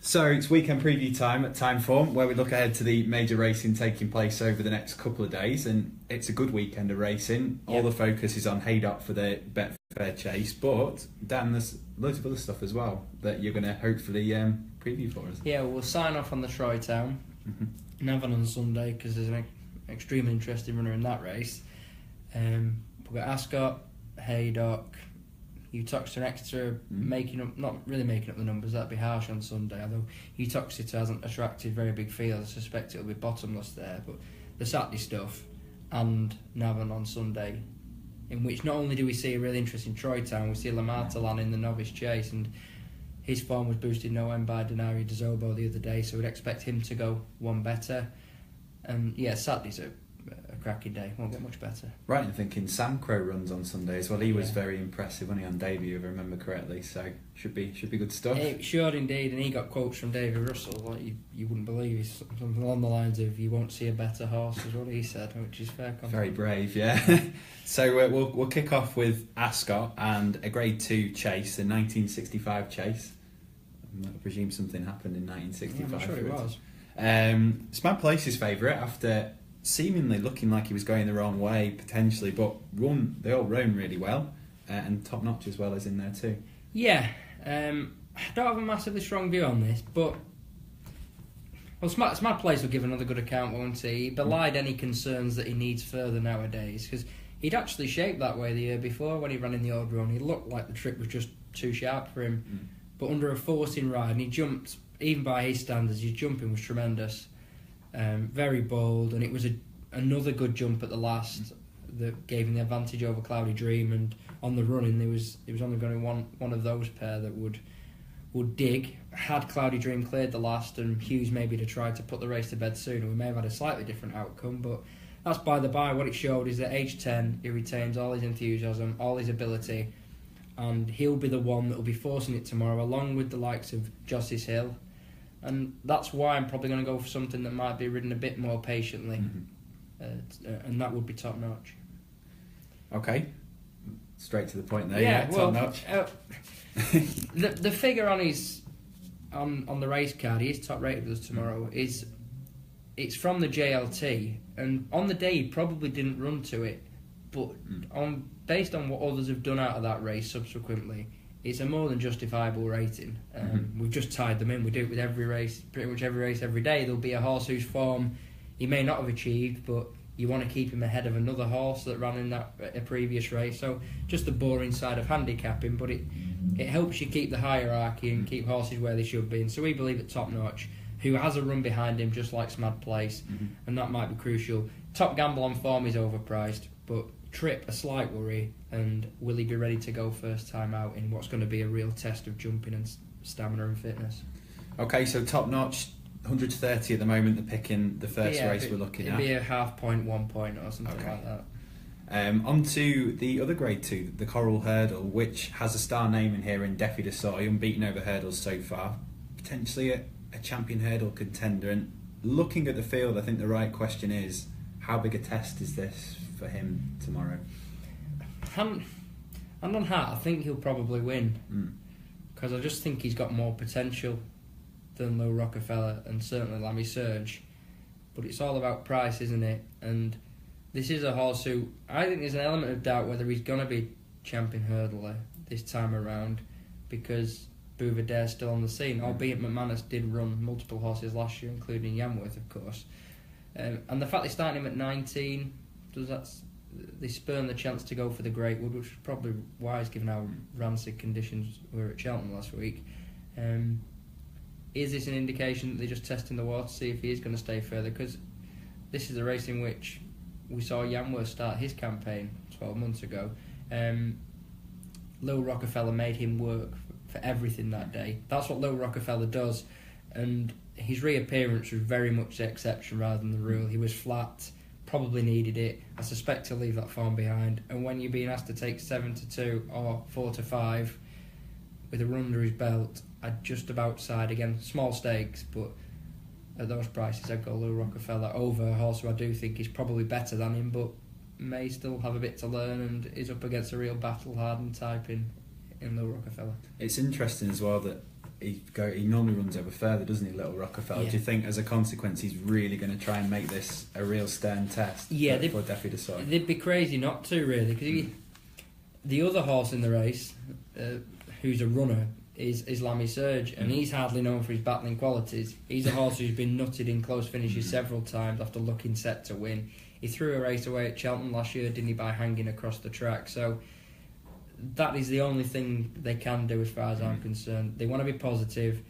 So it's weekend preview time at Timeform, where we look ahead to the major racing taking place over the next couple of days, and it's a good weekend of racing. All the focus is on Haydock for the Betfair Chase, but Dan, there's loads of other stuff as well that you're going to hopefully preview for us. Yeah, we'll sign off on the Troytown Navan on Sunday because there's an extremely interesting runner in that race. We've got Ascot, Haydock. Uttoxeter Exeter not really making up the numbers, that'd be harsh on Sunday, although Uttoxeter hasn't attracted very big field. I suspect it'll be bottomless there, but the Saturday stuff and Navan on Sunday, in which not only do we see a really interesting Troytown, we see Lamartalan in the novice chase, and his form was boosted no end by Denari De Zobo the other day, so we'd expect him to go one better. And yeah, Saturday's a cracking day, won't get much better. Right, I'm thinking Sam Crow runs on Sunday as well. He was very impressive when he on debut, if I remember correctly, so should be good stuff. It should indeed, and he got quotes from David Russell like you wouldn't believe. He's something along the lines of "you won't see a better horse," is what he said, which is fair compliment. Very brave, yeah. So we'll kick off with Ascot and a Grade 2 chase, the 1965 chase. I presume something happened in 1965. Yeah, I'm sure it was. Smad Place's favourite after seemingly looking like he was going the wrong way potentially, but they all run really well, and Top Notch as well is in there too. Yeah, I don't have a massively strong view on this, but Smad Place will give another good account, won't he? He belied any concerns that he needs further nowadays, because he'd actually shaped that way the year before when he ran in the old run. He looked like the trip was just too sharp for him, but under a forcing ride, and he jumped, even by his standards, his jumping was tremendous. Very bold, and it was another good jump at the last that gave him the advantage over Cloudy Dream. And on the running, there was only going to be one of those pair that would dig. Had Cloudy Dream cleared the last, and Hughes maybe to try to put the race to bed sooner, we may have had a slightly different outcome. But that's by the by. What it showed is that age 10, he retains all his enthusiasm, all his ability, and he'll be the one that will be forcing it tomorrow, along with the likes of Jossies Hill. And that's why I'm probably going to go for something that might be ridden a bit more patiently, and that would be Top Notch. Okay, straight to the point there. Yeah, Top Notch. The figure on his on the race card, he is top rated with us tomorrow. It's from the JLT, and on the day he probably didn't run to it, but based on what others have done out of that race subsequently, it's a more than justifiable rating. We've just tied them in. We do it with every race, pretty much every race, every day. There'll be a horse whose form he may not have achieved, but you want to keep him ahead of another horse that ran in a previous race. So just the boring side of handicapping, but it helps you keep the hierarchy and keep horses where they should be. And so we believe at Top Notch, who has a run behind him just like Smad Place, and that might be crucial. Top Gamble on form is overpriced, but Trip a slight worry, and will he be ready to go first time out in what's going to be a real test of jumping and stamina and fitness? Okay, so Top Notch 130 at the moment. They're picking the first race we're looking at. It'd be a half point, 1 point, or something like that. On to the other Grade 2, the Coral Hurdle, which has a star name in here in Defi de Soy, unbeaten over hurdles so far. Potentially a champion hurdle contender. And looking at the field, I think the right question is, how big a test is this for him tomorrow? And on heart, I think he'll probably win, because I just think he's got more potential than Low Rockefeller and certainly Lammy Surge. But it's all about price, isn't it? And this is a horse who I think there's an element of doubt whether he's going to be champion hurdler this time around, because Bouverdare's still on the scene, albeit McManus did run multiple horses last year, including Yanworth, of course. And the fact they're starting him at 19, they spurn the chance to go for the Greatwood, which was probably wise given how rancid conditions were at Cheltenham last week. Is this an indication that they're just testing the water to see if he is going to stay further? Because this is a race in which we saw Yanworth start his campaign 12 months ago. Lil Rockefeller made him work for everything that day. That's what Lil Rockefeller does, and his reappearance was very much the exception rather than the rule. He was flat, probably needed it. I suspect he'll leave that form behind, and when you're being asked to take 7-2 or 4-5 with a run under his belt, I'd just about side again. Small stakes, but at those prices I'd go Lil Rockefeller over a horse who I do think is probably better than him, but may still have a bit to learn and is up against a real battle-hardened type in Lil Rockefeller. It's interesting as well that he normally runs over further, doesn't he, Little Rockefeller? Yeah. Do you think as a consequence he's really going to try and make this a real stern test for Defi Desoy? They'd be crazy not to, really, because the other horse in the race, who's a runner, is Lammy Surge, and he's hardly known for his battling qualities. He's a horse who's been nutted in close finishes several times after looking set to win. He threw a race away at Cheltenham last year, didn't he, by hanging across the track? So that is the only thing they can do as far as I'm concerned. They want to be positive.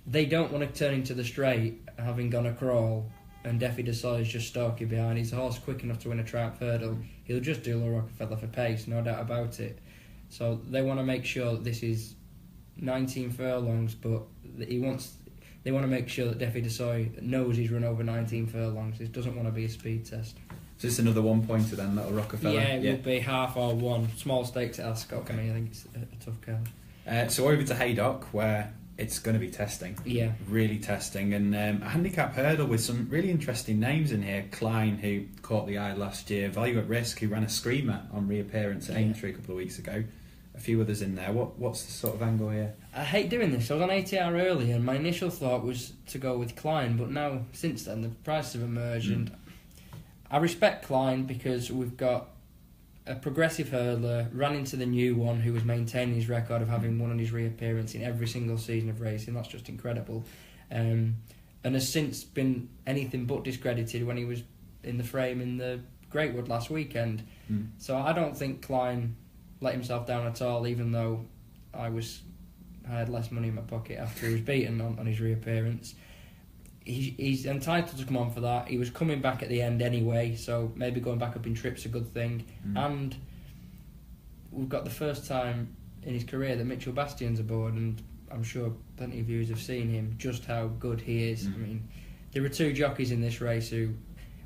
They don't want to turn into the straight, having gone a crawl, and Defi Desoy is just stalking behind. He's a horse quick enough to win a Triumph Hurdle. He'll just do Little Rockefeller for pace, no doubt about it. So they want to make sure that this is 19 furlongs, but they want to make sure that Defi Desoy knows he's run over 19 furlongs. It doesn't want to be a speed test. So it's another 1 pointer then, Little Rockefeller? Yeah, it will be half or one. Small stakes at Ascot. Okay. I mean, I think it's a tough card. So over to Haydock, where it's going to be testing. Yeah. Really testing. And a handicap hurdle with some really interesting names in here. Klein, who caught the eye last year. Value at Risk, who ran a screamer on reappearance at Aintree a couple of weeks ago. A few others in there. What's the sort of angle here? I hate doing this. I was on ATR earlier, and my initial thought was to go with Klein, but now, since then, the prices have emerged, and I respect Klein because we've got a progressive hurdler, ran into the new one who was maintaining his record of having won on his reappearance in every single season of racing. That's just incredible. And has since been anything but discredited when he was in the frame in the Greatwood last weekend. So I don't think Klein let himself down at all, even though I had less money in my pocket after he was beaten on his reappearance. He's entitled to come on for that. He was coming back at the end anyway, so maybe going back up in trip's a good thing. And we've got the first time in his career that Mitchell Bastian's aboard, and I'm sure plenty of viewers have seen him, just how good he is. I mean, there were two jockeys in this race who,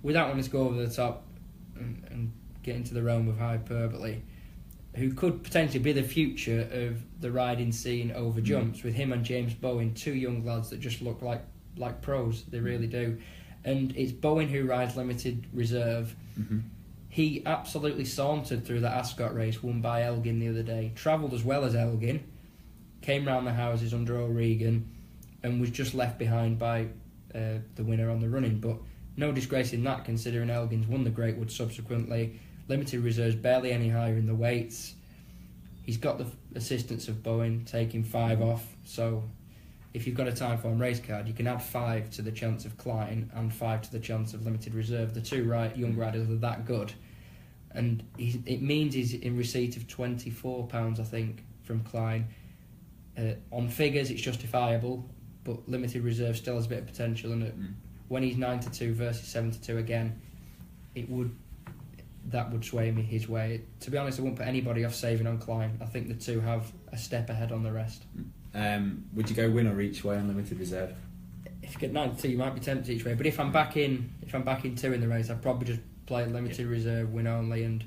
without wanting to go over the top and get into the realm of hyperbole, who could potentially be the future of the riding scene over jumps, with him and James Bowen, two young lads that just look like pros. They really do. And it's Bowen who rides limited reserve. He absolutely sauntered through that Ascot race won by Elgin the other day, travelled as well as Elgin, came round the houses under O'Regan, and was just left behind by the winner on the running. But no disgrace in that, considering Elgin's won the Greatwood subsequently. Limited reserves barely any higher in the weights. He's got the assistance of Bowen taking 5 off, so if you've got a Timeform race card, you can add 5 to the chance of Klein and 5 to the chance of limited reserve. The two young riders are that good, and it means he's in receipt of £24, I think, from Klein. On figures, it's justifiable, but limited reserve still has a bit of potential, and when he's 9-2 versus 7-2 again, that would sway me his way. To be honest, I wouldn't put anybody off saving on Klein. I think the two have a step ahead on the rest. Would you go winner each way on limited reserve? If you get 9-2, you might be tempted each way. But if I'm back in 2 in the race, I'd probably just play limited reserve, win only, and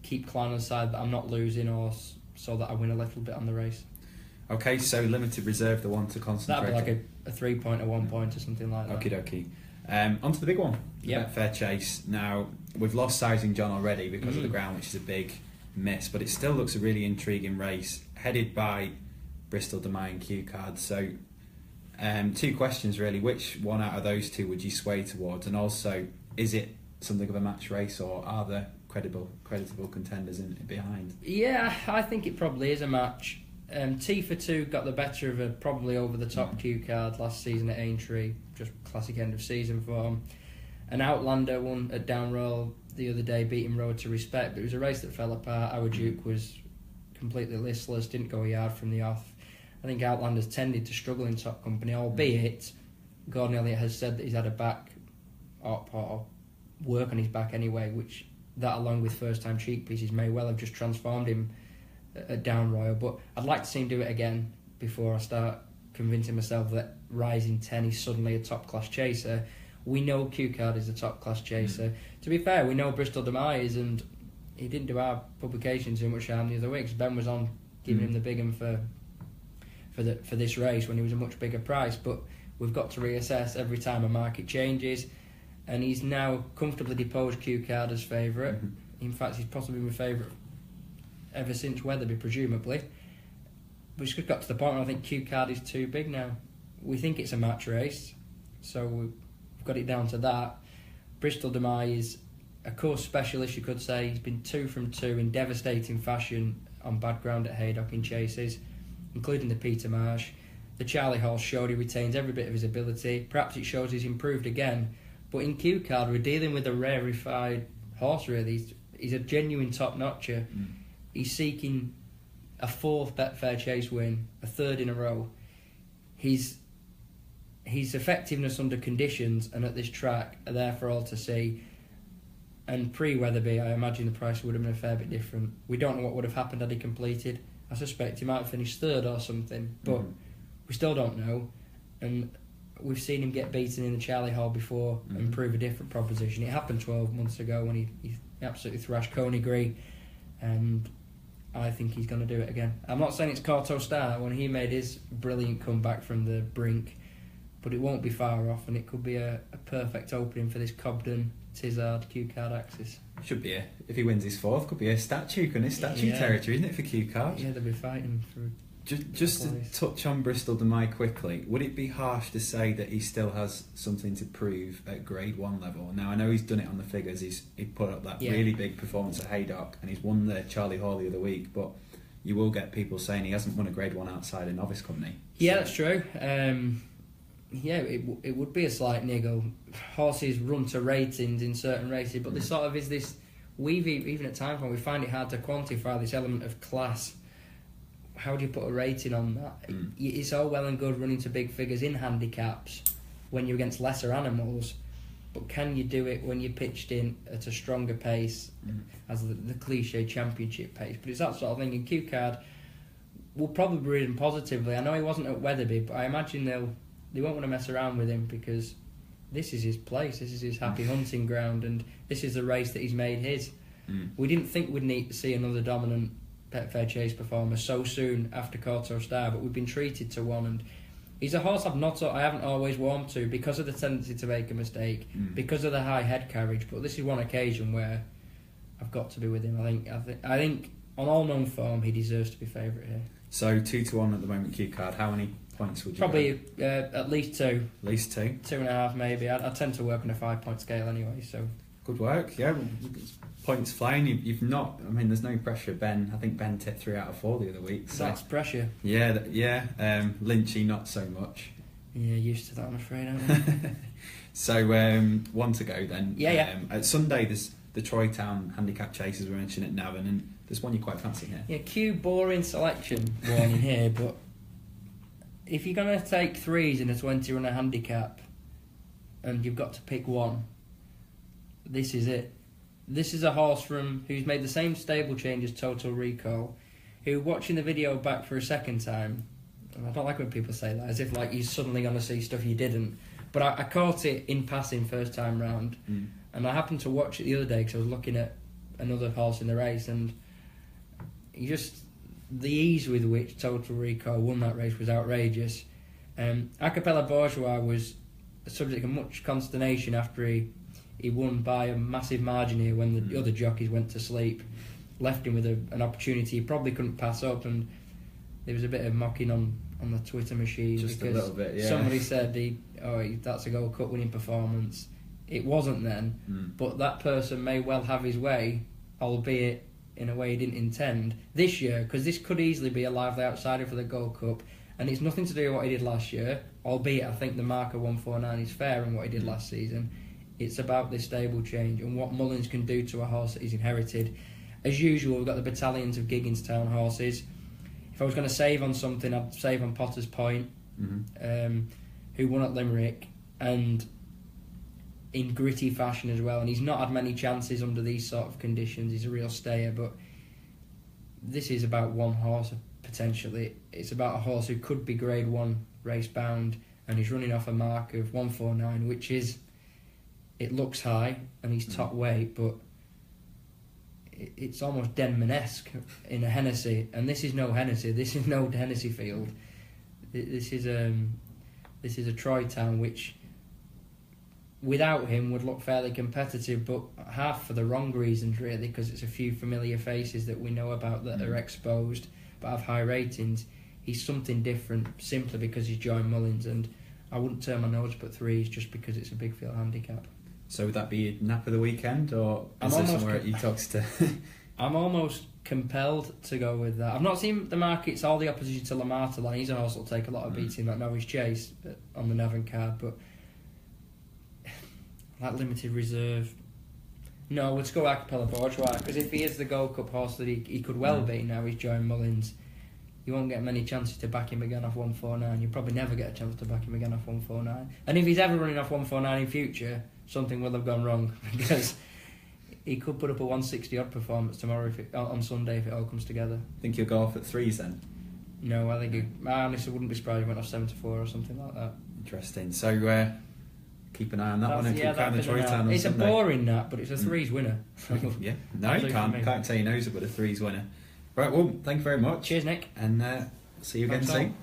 keep Klein on the side that I'm not losing, or so that I win a little bit on the race. Okay, so limited reserve, the one to concentrate. That'd be like a 3 point or 1 point or something like that. Okie dokie. Onto the big one, the Betfair Chase. Now, we've lost Sizing John already because of the ground, which is a big miss, but it still looks a really intriguing race, headed by Bristol Demai and Q Card. So, 2 questions really. Which one out of those two would you sway towards? And also, is it something of a match race, or are there creditable contenders behind? Yeah, I think it probably is a match. T for 2 got the better of a probably over the top Q Card last season at Aintree, just classic end of season form. An Outlander won at Downroll the other day, beating Road to Respect, but it was a race that fell apart. Our Duke was completely listless, didn't go a yard from the off. I think Outlander's tended to struggle in top company, albeit Gordon Elliott has said that he's had a back up or work on his back anyway, which that along with first time cheek pieces may well have just transformed him at Down Royal. But I'd like to see him do it again before I start convincing myself that rising 10 is suddenly a top class chaser. We know Q Card is a top class chaser. To be fair, we know Bristol Demai is, and he didn't do our publication too much harm the other week, because Ben was on giving him the big one for this race when he was a much bigger price. But we've got to reassess every time a market changes, and he's now comfortably deposed Q Card as favourite. In fact, he's possibly been favourite ever since Weatherby, presumably. But it's just got to the point where I think Q Card is too big now. We think it's a match race, so we've got it down to that. Bristol Demai is a course specialist, you could say. He's been 2 from 2 in devastating fashion on bad ground at Haydock in chases, including the Peter Marsh. The Charlie Horse showed he retains every bit of his ability. Perhaps it shows he's improved again. But in Q Card, we're dealing with a rarefied horse, really. He's a genuine top-notcher. He's seeking a 4th Betfair Chase win, a 3rd in a row. His effectiveness under conditions and at this track are there for all to see. And pre-Weatherby, I imagine the price would have been a fair bit different. We don't know what would have happened had he completed. I suspect he might have finished 3rd or something, but we still don't know. And we've seen him get beaten in the Charlie Hall before and prove a different proposition. It happened 12 months ago when he absolutely thrashed Coneygree, and I think he's going to do it again. I'm not saying it's Corto Star when he made his brilliant comeback from the brink, but it won't be far off, and it could be a perfect opening for this Cobden Tizard Q Card axis. Should be if he wins his 4th, could be a statue, couldn't it? Statue territory, isn't it, for Q Card? Yeah, they'll be fighting for. Just to touch on Bristol Demai quickly, would it be harsh to say that he still has something to prove at Grade 1 level? Now, I know he's done it on the figures. He put up that really big performance at Haydock, and he's won the Charlie Hall the other week, but you will get people saying he hasn't won a Grade 1 outside a novice company. Yeah, that's true. It would be a slight niggle. Horses run to ratings in certain races, but there sort of is this... Even at Timeform, we find it hard to quantify this element of class. How do you put a rating on that? It's all well and good running to big figures in handicaps when you're against lesser animals, but can you do it when you're pitched in at a stronger pace as the cliche championship pace? But it's that sort of thing. In Q Card, we'll probably read him positively. I know he wasn't at Weatherby, but I imagine they won't want to mess around with him because this is his place, this is his happy hunting ground, and this is the race that he's made his. We didn't think we'd need to see another dominant Betfair Chase performer so soon after Corto Star, but we've been treated to one, and he's a horse I haven't always warmed to because of the tendency to make a mistake, because of the high head carriage, but this is one occasion where I've got to be with him. I think on all known form he deserves to be favourite here. So 2-1 at the moment, Q Card. How many points would you Probably at least 2. At least 2? 2.5 maybe. I tend to work on a 5-point scale anyway, so... Good work, yeah. Points flying. You've not... I mean, there's no pressure. I think Ben tipped 3 out of 4 the other week. So. That's pressure. Yeah. Lynchy, not so much. Yeah, used to that, I'm afraid, aren't I? So, 1 to go then. Yeah. At Sunday, there's the Troytown Handicap Chase, as we mentioned, at Navan, and there's one you quite fancy here. Yeah, cue boring selection warning here, but if you're going to take 3s in a 20-runner handicap and you've got to pick one, this is it. This is a horse who's made the same stable change as Total Recall, who, watching the video back for a second time, and I don't like when people say that, as if like you're suddenly going to see stuff you didn't, but I caught it in passing first time round, and I happened to watch it the other day because I was looking at another horse in the race, and the ease with which Total Recall won that race was outrageous. Acapella Bourgeois was subject to much consternation after he won by a massive margin here when the other jockeys went to sleep, left him with an opportunity he probably couldn't pass up, and there was a bit of mocking on the Twitter machine. Just because a little bit, yeah. Somebody said that's a Gold Cup winning performance. It wasn't then, but that person may well have his way, albeit in a way he didn't intend, this year, because this could easily be a lively outsider for the Gold Cup, and it's nothing to do with what he did last year, albeit I think the marker 149 is fair in what he did last season. It's about this stable change and what Mullins can do to a horse that he's inherited. As usual, we've got the battalions of Gigginstown horses. If I was going to save on something, I'd save on Potter's Point, who won at Limerick, and in gritty fashion as well. And he's not had many chances under these sort of conditions. He's a real stayer, but this is about one horse, potentially. It's about a horse who could be Grade 1 race bound, and he's running off a mark of 149, which is... It looks high, and he's top weight, but it's almost Denman-esque in a Hennessy, and this is no Hennessy. This is no Hennessy field. This is a Troytown which, without him, would look fairly competitive, but half for the wrong reasons, really, because it's a few familiar faces that we know about that are exposed but have high ratings. he's something different simply because he's joined Mullins, and I wouldn't turn my nose up at 3s just because it's a big field handicap. So would that be a nap of the weekend, or is there somewhere you talks to? I'm almost compelled to go with that. I've not seen the markets, all the opposition to Lamar line. He's also take a lot of beating that Norwich Chase on the Navan card, but that limited reserve. No, let's go Acapella Bourgeois, because if he is the Gold Cup horse that he could well be now he's joined Mullins, you won't get many chances to back him again off 149. You'll probably never get a chance to back him again off 149. And if he's ever running off 149 in future, something will have gone wrong, because he could put up a 160 odd performance tomorrow on Sunday if it all comes together. Think he'll go off at 3s then? No, I think I honestly wouldn't be surprised if he went off 7-4 or something like that. Interesting. So keep an eye on that one and keep counting the Troytown on It's Sunday. A boring nap, but it's a 3s winner. Yeah, no, you can't say he knows it, but a 3s winner. Right, well, thank you very much. Cheers, Nick. And see you again soon.